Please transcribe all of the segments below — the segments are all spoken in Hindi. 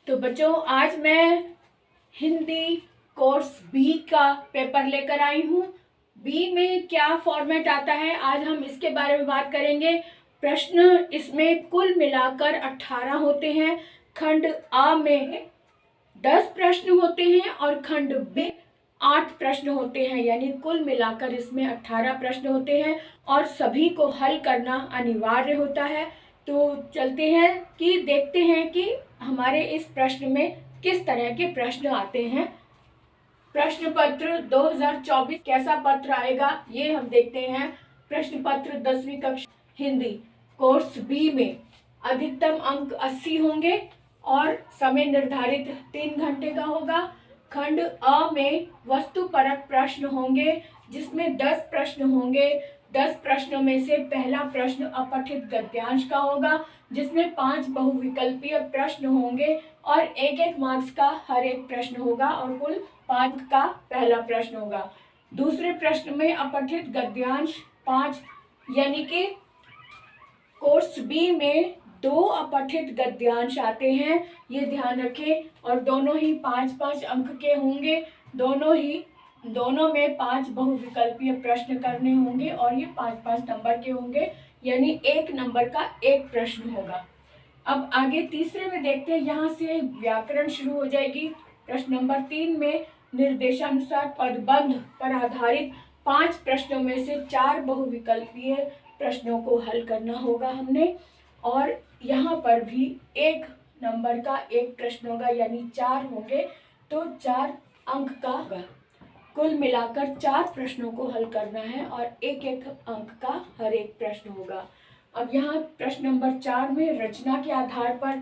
तो बच्चों, आज मैं हिंदी कोर्स बी का पेपर लेकर आई हूँ। बी में क्या फॉर्मेट आता है, आज हम इसके बारे में बात करेंगे। प्रश्न इसमें कुल मिलाकर 18 होते हैं। खंड आ में 10 प्रश्न होते हैं और खंड बी 8 प्रश्न होते हैं, यानी कुल मिलाकर इसमें 18 प्रश्न होते हैं और सभी को हल करना अनिवार्य होता है। तो चलते हैं कि देखते हैं कि हमारे इस प्रश्न में किस तरह के प्रश्न आते हैं। प्रश्न पत्र 2024 कैसा पत्र आएगा ये हम देखते हैं। प्रश्न पत्र 10वीं कक्षा हिंदी कोर्स बी में अधिकतम अंक 80 होंगे और समय निर्धारित 3 घंटे का होगा। खंड अ में वस्तुपरक प्रश्न होंगे जिसमें 10 प्रश्न होंगे। 10 प्रश्नों में से पहला प्रश्न अपठित गद्यांश का होगा जिसमें 5 बहुविकल्पीय प्रश्न होंगे और 1-1 मार्क्स का हर एक प्रश्न होगा और कुल 5 का पहला प्रश्न होगा। दूसरे प्रश्न में अपठित गद्यांश 5, यानी कि कोर्स बी में 2 अपठित गद्यांश आते हैं, ये ध्यान रखें, और दोनों ही 5-5 अंक के होंगे। दोनों में 5 बहुविकल्पीय प्रश्न करने होंगे और ये 5-5 नंबर के होंगे, यानी 1 नंबर का 1 प्रश्न होगा। अब आगे तीसरे में देखते हैं, यहाँ से व्याकरण शुरू हो जाएगी। प्रश्न नंबर 3 में निर्देशानुसार पदबंध पर आधारित 5 प्रश्नों में से 4 बहुविकल्पीय प्रश्नों को हल करना होगा हमने, और यहाँ पर भी 1 नंबर का 1 प्रश्न होगा, यानी 4 होंगे तो 4 अंक का होगा। कुल मिलाकर 4 प्रश्नों को हल करना है और 1-1 अंक का हर एक प्रश्न होगा। अब यहाँ प्रश्न नंबर 4 में रचना के आधार पर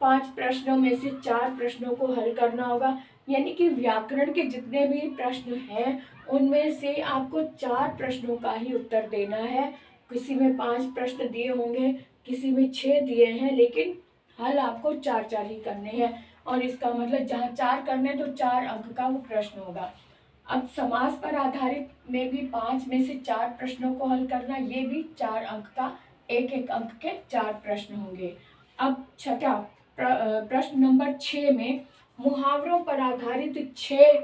5 प्रश्नों में से 4 प्रश्नों को हल करना होगा, यानी कि व्याकरण के जितने भी प्रश्न हैं उनमें से आपको 4 प्रश्नों का ही उत्तर देना है। किसी में 5 प्रश्न दिए होंगे, किसी में 6 दिए हैं, लेकिन हल आपको 4-4 ही करने हैं, और इसका मतलब जहाँ 4 करने तो 4 अंक का वो प्रश्न होगा। अब समास पर आधारित में भी 5 में से 4 प्रश्नों को हल करना, ये भी 4 अंक का 1-1 अंक के 4 प्रश्न होंगे। अब छठा प्रश्न नंबर 6 में मुहावरों पर आधारित 6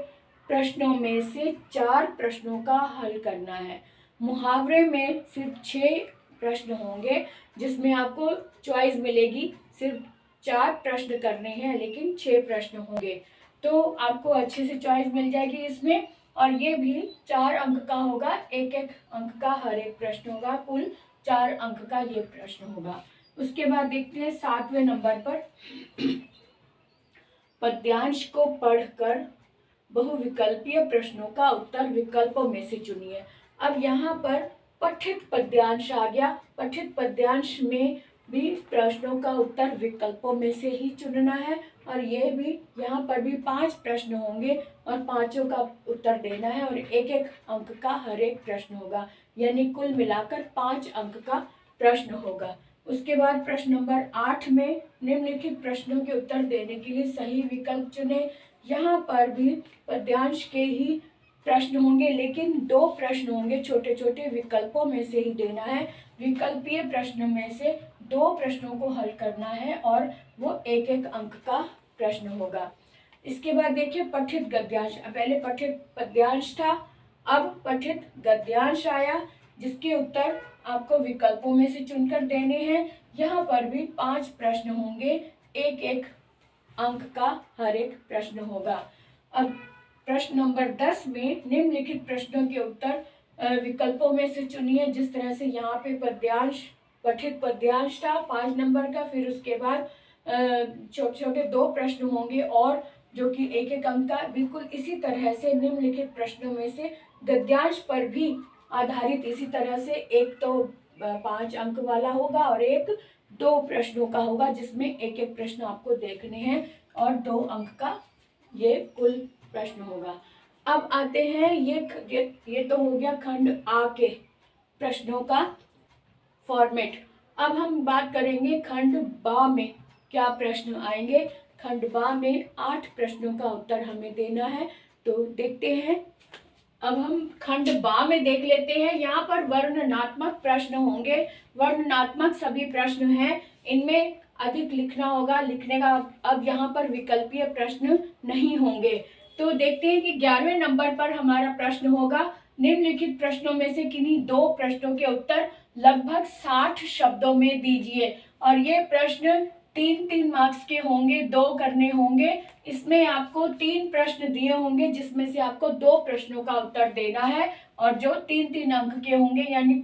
प्रश्नों में से 4 प्रश्नों का हल करना है। मुहावरे में सिर्फ 6 प्रश्न होंगे जिसमें आपको चॉइस मिलेगी, सिर्फ 4 प्रश्न करने हैं लेकिन 6 प्रश्न होंगे, तो आपको अच्छे से चॉइस मिल जाएगी इसमें, और ये भी 4 अंक का होगा, 1-1 अंक का हर एक प्रश्न होगा, कुल 4 अंक का ये प्रश्न होगा। उसके बाद देखते हैं 7वें नंबर पर पद्यांश को पढ़कर बहुविकल्पीय प्रश्नों का उत्तर विकल्पों में से चुनिए। अब यहाँ पर पठित पद्यांश आ गया। पठित पद्यांश में भी प्रश्नों का उत्तर विकल्पों में से ही चुनना है, और ये भी यहाँ पर भी 5 प्रश्न होंगे और 5 का उत्तर देना है और 1-1 अंक का हर एक प्रश्न होगा, यानी कुल मिलाकर 5 अंक का प्रश्न होगा। उसके बाद प्रश्न नंबर 8 में निम्नलिखित प्रश्नों के उत्तर देने के लिए सही विकल्प चुने। यहाँ पर भी पद्यांश के ही प्रश्न होंगे, लेकिन 2 प्रश्न होंगे, छोटे छोटे विकल्पों में से ही देना है। विकल्पीय प्रश्न में से 2 प्रश्नों को हल करना है और वो 1-1 अंक का प्रश्न होगा। इसके बाद देखिए पठित गद्यांश। पहले पठित पद्यांश था, अब पठित गद्यांश आया जिसके उत्तर आपको विकल्पों में से चुनकर देने हैं। यहाँ पर भी 5 प्रश्न होंगे, 1-1 अंक का हर एक प्रश्न होगा। अब प्रश्न नंबर 10 में निम्नलिखित प्रश्नों के उत्तर विकल्पों में से चुनिए। जिस तरह से यहाँ पे पद्यांश पठित पद्यांश था 5 नंबर का, फिर उसके बाद छोटे छोटे 2 प्रश्न होंगे और जो कि 1-1 अंक का, बिल्कुल इसी तरह से निम्नलिखित प्रश्नों में से गद्यांश पर भी आधारित इसी तरह से एक तो 5 अंक वाला होगा और एक 2 प्रश्नों का होगा, जिसमें 1-1 प्रश्न आपको देखने हैं और 2 अंक का ये कुल प्रश्न होगा। अब आते हैं ये तो हो गया खंड आ के प्रश्नों का फॉर्मेट। अब हम बात करेंगे खंड बा में क्या प्रश्न आएंगे। खंड बा में 8 प्रश्नों का उत्तर हमें देना है, तो देखते हैं। अब हम खंड बा में देख लेते हैं। यहाँ पर वर्णनात्मक प्रश्न होंगे। वर्णनात्मक सभी प्रश्न हैं, इनमें अधिक लिखना होगा। लिखने का अब यहाँ पर विकल्पीय प्रश्न नहीं होंगे। तो देखते हैं कि 11वें नंबर पर हमारा प्रश्न होगा, निम्नलिखित प्रश्नों में से किन्हीं दो प्रश्नों के उत्तर लगभग 60 शब्दों में दीजिए। और ये प्रश्न 3-3 मार्क्स के होंगे, 2 करने होंगे। इसमें आपको 3 प्रश्न दिए होंगे जिसमें से आपको 2 प्रश्नों का उत्तर देना है और जो 3-3 अंक के होंगे, यानी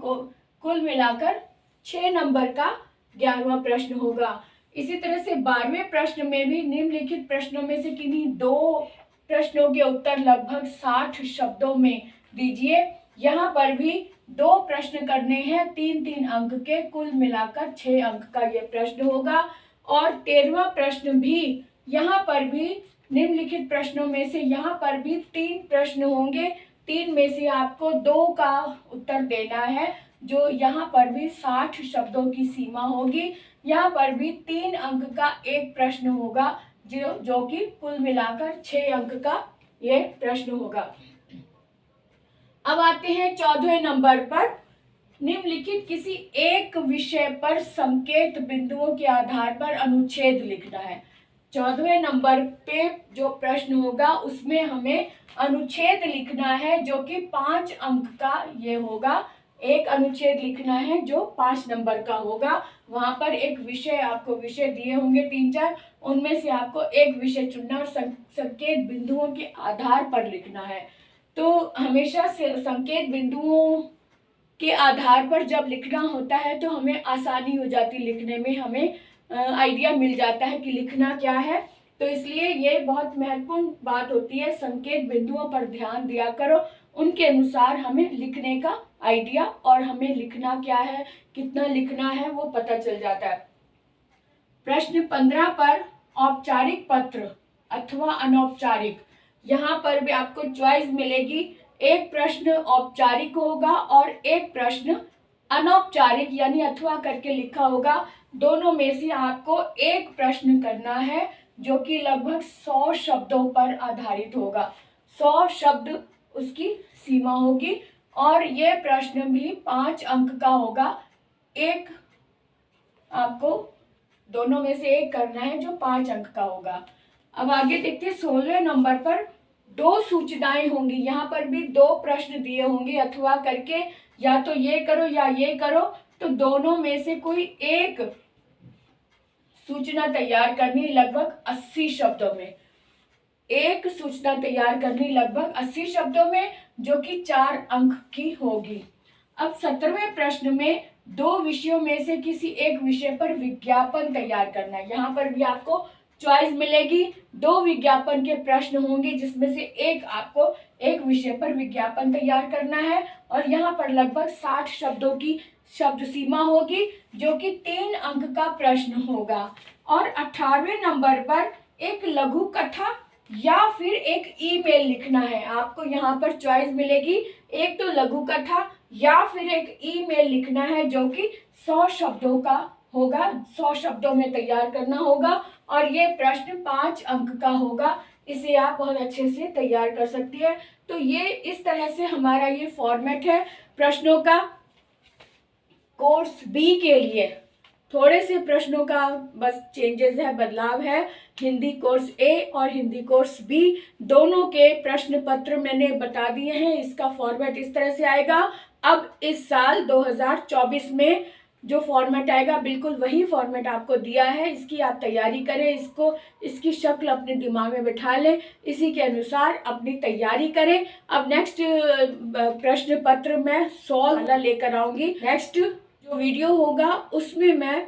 कुल मिलाकर 6 नंबर का 11वां प्रश्न होगा। इसी तरह से 12वें प्रश्न में भी निम्नलिखित प्रश्नों में से किन्हीं 2 प्रश्नों के उत्तर लगभग 60 शब्दों में दीजिए। यहाँ पर भी 2 प्रश्न करने हैं 3-3 अंक के, कुल मिलाकर 6 अंक का यह प्रश्न होगा। और 13वां प्रश्न भी, यहाँ पर भी निम्नलिखित प्रश्नों में से यहाँ पर भी 3 प्रश्न होंगे। 3 में से आपको 2 का उत्तर देना है, जो यहाँ पर भी 60 शब्दों की सीमा होगी। यहाँ पर भी 3 अंक का एक प्रश्न होगा, जो कि कुल मिलाकर 6 अंक का ये प्रश्न होगा। अब आते हैं 14वें नंबर पर, निम्नलिखित किसी एक विषय पर संकेत बिंदुओं के आधार पर अनुच्छेद लिखना है। 14वें नंबर पे जो प्रश्न होगा उसमें हमें अनुच्छेद लिखना है, जो कि 5 अंक का ये होगा। एक अनुच्छेद लिखना है जो 5 नंबर का होगा। वहां पर एक विषय, आपको विषय दिए होंगे 3-4, उनमें से आपको एक विषय चुनना और संकेत बिंदुओं के आधार पर लिखना है। तो हमेशा से संकेत बिंदुओं के आधार पर जब लिखना होता है तो हमें आसानी हो जाती, लिखने में हमें आइडिया मिल जाता है कि लिखना क्या है। तो इसलिए ये बहुत महत्वपूर्ण बात होती है, संकेत बिंदुओं पर ध्यान दिया करो, उनके अनुसार हमें लिखने का आइडिया और हमें लिखना क्या है, कितना लिखना है, वो पता चल जाता है। प्रश्न 15 पर औपचारिक पत्र अथवा अनौपचारिक, यहाँ पर भी आपको चॉइस मिलेगी। एक प्रश्न औपचारिक होगा और एक प्रश्न अनौपचारिक यानी अथवा करके लिखा होगा। दोनों में से आपको एक प्रश्न करना है जो कि लगभग 100 शब्दों पर आधारित होगा। 100 शब्द उसकी सीमा होगी और ये प्रश्न भी 5 अंक का होगा। एक आपको दोनों में से एक करना है जो 5 अंक का होगा। अब आगे देखते हैं 16वें नंबर पर 2 सूचनाएं होंगी। यहाँ पर भी 2 प्रश्न दिए होंगे अथवा करके, या तो ये करो या ये करो। तो दोनों में से कोई एक सूचना तैयार करनी लगभग 80 शब्दों में। एक सूचना तैयार करनी लगभग 80 शब्दों में, जो कि 4 अंक की होगी। अब 17वें प्रश्न में 2 विषयों में से किसी एक विषय पर विज्ञापन तैयार करना है। यहाँ पर भी आपको चॉइस मिलेगी। 2 विज्ञापन के प्रश्न होंगे जिसमें से एक आपको एक विषय पर विज्ञापन तैयार करना है और यहाँ पर लगभग 60 शब्दों की शब्द सीमा होगी, जो कि 3 अंक का प्रश्न होगा। और 18वें नंबर पर एक लघु कथा या फिर एक ईमेल लिखना है। आपको यहाँ पर चॉइस मिलेगी, एक तो लघु कथा या फिर एक ईमेल लिखना है जो कि 100 शब्दों का होगा। 100 शब्दों में तैयार करना होगा और ये प्रश्न 5 अंक का होगा। इसे आप बहुत अच्छे से तैयार कर सकती है। तो ये इस तरह से हमारा ये फॉर्मेट है प्रश्नों का। कोर्स बी के लिए थोड़े से प्रश्नों का बस चेंजेस है, बदलाव है। हिंदी कोर्स ए और हिंदी कोर्स बी दोनों के प्रश्न पत्र मैंने बता दिए हैं। इसका फॉर्मेट इस तरह से आएगा। अब इस साल 2024 में जो फॉर्मेट आएगा बिल्कुल वही फॉर्मेट आपको दिया है। इसकी आप तैयारी करें, इसकी शक्ल अपने दिमाग में बिठा लें, इसी के अनुसार अपनी तैयारी करें। अब नेक्स्ट प्रश्न पत्र मैं 100 वाला लेकर आऊंगी। नेक्स्ट जो वीडियो होगा उसमें मैं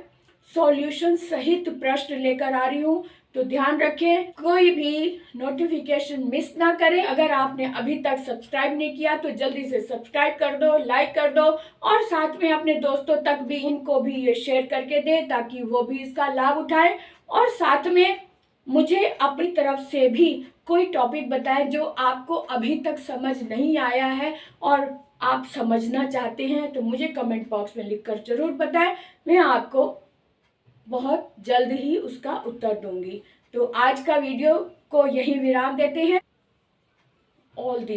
सॉल्यूशन सहित प्रश्न लेकर आ रही हूँ। तो ध्यान रखें, कोई भी नोटिफिकेशन मिस ना करें। अगर आपने अभी तक सब्सक्राइब नहीं किया तो जल्दी से सब्सक्राइब कर दो, लाइक कर दो और साथ में अपने दोस्तों तक भी उनको भी ये शेयर करके दे ताकि वो भी इसका लाभ उठाएं। और साथ में मुझे अपनी तरफ से भी कोई टॉपिक बताएं जो आपको अभी तक समझ नहीं आया है और आप समझना चाहते हैं, तो मुझे कमेंट बॉक्स में लिखकर जरूर बताएं। मैं आपको बहुत जल्द ही उसका उत्तर दूंगी। तो आज का वीडियो को यही विराम देते हैं। All the best.